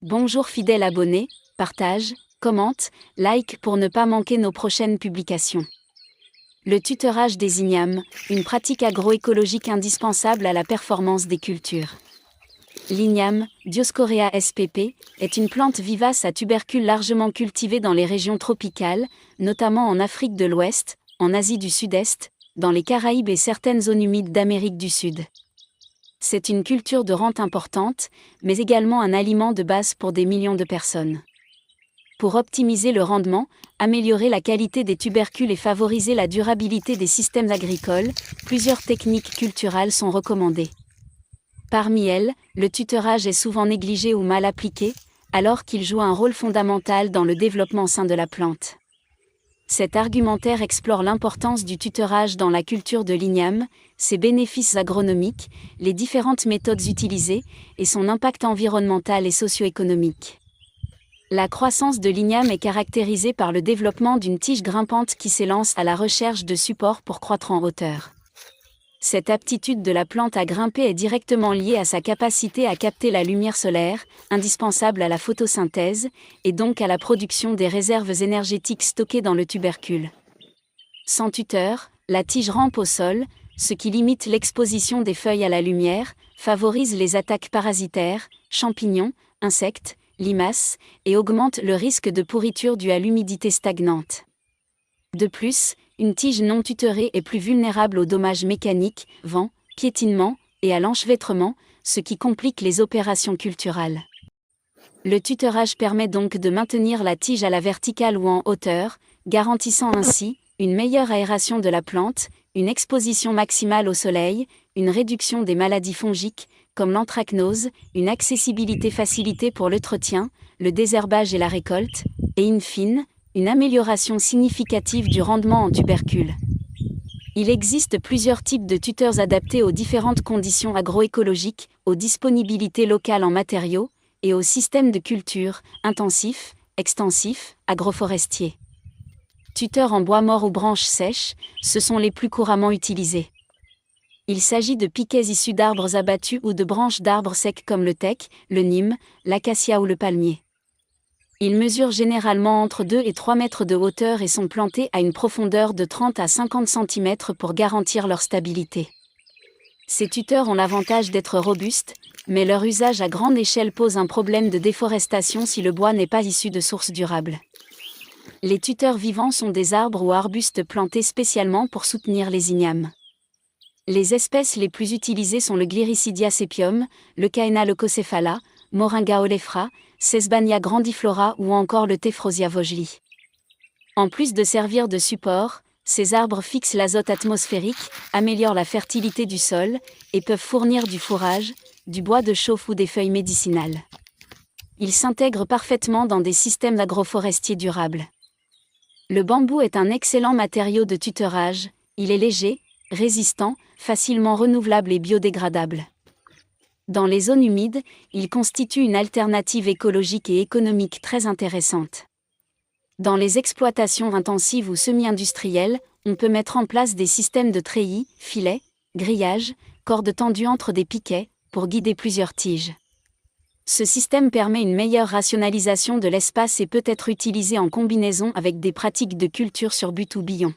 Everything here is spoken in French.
Bonjour fidèles abonnés, partage, commente, like pour ne pas manquer nos prochaines publications. Le tutorage des ignames, une pratique agroécologique indispensable à la performance des cultures. L'igname, Dioscorea spp, est une plante vivace à tubercules largement cultivée dans les régions tropicales, notamment en Afrique de l'Ouest, en Asie du Sud-Est, dans les Caraïbes et certaines zones humides d'Amérique du Sud. C'est une culture de rente importante, mais également un aliment de base pour des millions de personnes. Pour optimiser le rendement, améliorer la qualité des tubercules et favoriser la durabilité des systèmes agricoles, plusieurs techniques culturales sont recommandées. Parmi elles, le tutorage est souvent négligé ou mal appliqué, alors qu'il joue un rôle fondamental dans le développement sain de la plante. Cet argumentaire explore l'importance du tutorage dans la culture de l'igname, ses bénéfices agronomiques, les différentes méthodes utilisées, et son impact environnemental et socio-économique. La croissance de l'igname est caractérisée par le développement d'une tige grimpante qui s'élance à la recherche de supports pour croître en hauteur. Cette aptitude de la plante à grimper est directement liée à sa capacité à capter la lumière solaire, indispensable à la photosynthèse, et donc à la production des réserves énergétiques stockées dans le tubercule. Sans tuteur, la tige rampe au sol, ce qui limite l'exposition des feuilles à la lumière, favorise les attaques parasitaires, champignons, insectes, limaces, et augmente le risque de pourriture due à l'humidité stagnante. De plus, une tige non tutorée est plus vulnérable aux dommages mécaniques, vent, piétinement, et à l'enchevêtrement, ce qui complique les opérations culturales. Le tutorage permet donc de maintenir la tige à la verticale ou en hauteur, garantissant ainsi une meilleure aération de la plante, une exposition maximale au soleil, une réduction des maladies fongiques, comme l'anthracnose, une accessibilité facilitée pour l'entretien, le désherbage et la récolte, et in fine, une amélioration significative du rendement en tubercules. Il existe plusieurs types de tuteurs adaptés aux différentes conditions agroécologiques, aux disponibilités locales en matériaux, et aux systèmes de culture, intensifs, extensifs, agroforestiers. Tuteurs en bois mort ou branches sèches, ce sont les plus couramment utilisés. Il s'agit de piquets issus d'arbres abattus ou de branches d'arbres secs comme le teck, le nîmes, l'acacia ou le palmier. Ils mesurent généralement entre 2 et 3 mètres de hauteur et sont plantés à une profondeur de 30 à 50 cm pour garantir leur stabilité. Ces tuteurs ont l'avantage d'être robustes, mais leur usage à grande échelle pose un problème de déforestation si le bois n'est pas issu de sources durables. Les tuteurs vivants sont des arbres ou arbustes plantés spécialement pour soutenir les ignames. Les espèces les plus utilisées sont le Gliricidia sepium, le Caena leucocephala, Moringa oleifera, Sesbania grandiflora ou encore le Tephrosia vogeli. En plus de servir de support, ces arbres fixent l'azote atmosphérique, améliorent la fertilité du sol, et peuvent fournir du fourrage, du bois de chauffe ou des feuilles médicinales. Ils s'intègrent parfaitement dans des systèmes agroforestiers durables. Le bambou est un excellent matériau de tutorage, il est léger, résistant, facilement renouvelable et biodégradable. Dans les zones humides, il constitue une alternative écologique et économique très intéressante. Dans les exploitations intensives ou semi-industrielles, on peut mettre en place des systèmes de treillis, filets, grillages, cordes tendues entre des piquets, pour guider plusieurs tiges. Ce système permet une meilleure rationalisation de l'espace et peut être utilisé en combinaison avec des pratiques de culture sur buts ou billons.